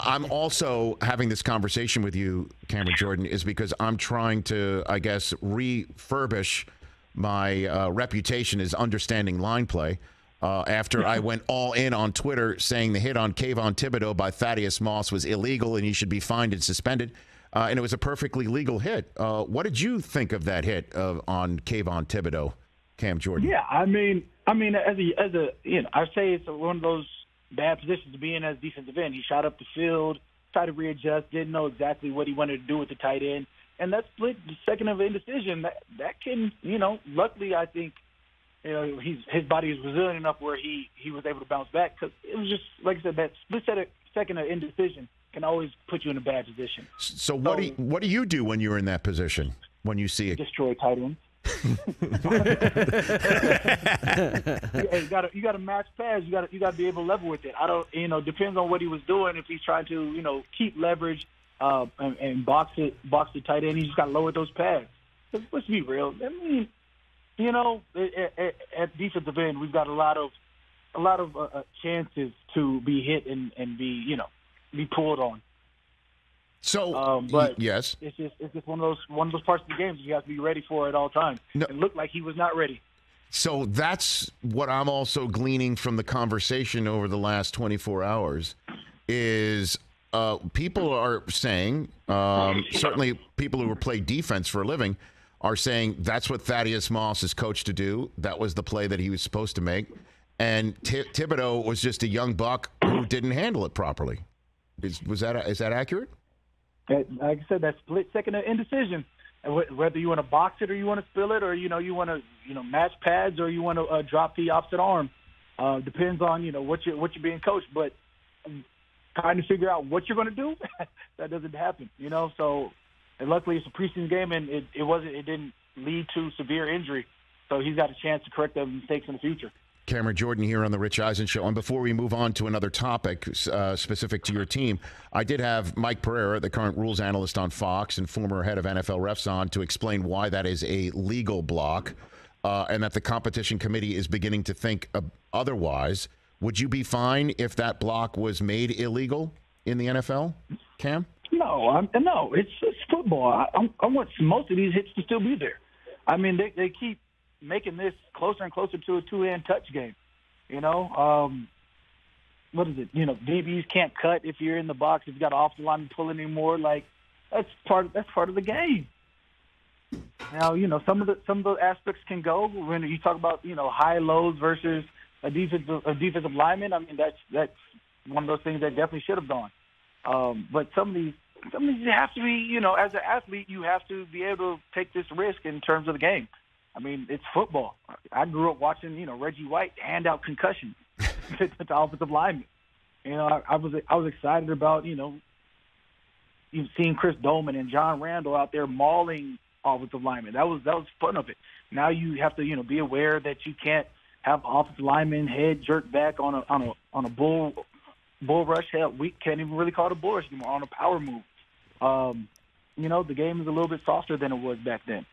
I'm also having this conversation with you, Cameron Jordan, is because I'm trying to, I guess, refurbish my reputation as understanding line play. After I went all in on Twitter saying the hit on Kayvon Thibodeaux by Thaddeus Moss was illegal and he should be fined and suspended. And it was a perfectly legal hit. What did you think of that hit on Kayvon Thibodeaux, Cam Jordan? Yeah, I mean, as a I say it's one of those bad positions to be in as defensive end. He shot up the field, tried to readjust, didn't know exactly what he wanted to do with the tight end, and that split the second of indecision. That can, luckily I think, his body is resilient enough where he was able to bounce back, because it was just, like I said, that split second of indecision can always put you in a bad position. So what do you do when you're in that position, when you see it? Destroy tight ends. You got to match pads. You got to be able to level with it. Depends on what he was doing. If he's trying to, keep leverage and box the tight end, he's just got to lower those pads. Let's be real. I mean, at defensive end, we've got a lot of chances to be hit and be pulled on. So, but yes, it's just one of those parts of the game you have to be ready for at all times. No. It looked like he was not ready. So that's what I'm also gleaning from the conversation over the last 24 hours is people are saying, certainly people who play defense for a living are saying that's what Thaddeus Moss is coached to do. That was the play that he was supposed to make. And Thibodeaux was just a young buck who didn't handle it properly. Is that accurate? Like I said, that split second of indecision. Whether you want to box it or you want to spill it, or you want to match pads, or you want to drop the opposite arm, depends on what you're being coached. But trying to figure out what you're going to do, that doesn't happen. So and luckily it's a preseason game and it didn't lead to severe injury. So he's got a chance to correct those mistakes in the future. Cameron Jordan here on the Rich Eisen Show. And before we move on to another topic specific to your team, I did have Mike Pereira, the current rules analyst on Fox and former head of NFL refs, on to explain why that is a legal block and that the competition committee is beginning to think otherwise. Would you be fine if that block was made illegal in the NFL, Cam? No, it's football. I want most of these hits to still be there. I mean, they keep making this closer and closer to a two-hand touch game. What is it? DBs can't cut if you're in the box, if you got off the line and pull anymore. Like that's part of the game. Now, some of the aspects can go when you talk about, high lows versus a defensive lineman. I mean, that's one of those things that definitely should have gone. But some of these you have to be, as an athlete, you have to be able to take this risk in terms of the game. I mean, it's football. I grew up watching, Reggie White hand out concussions to the offensive linemen. I was excited about, you've seen Chris Dolman and John Randall out there mauling offensive linemen. That was fun of it. Now you have to, be aware that you can't have offensive linemen head jerk back on a bull rush. Hell, we can't even really call it a bull rush anymore, on a power move. The game is a little bit softer than it was back then.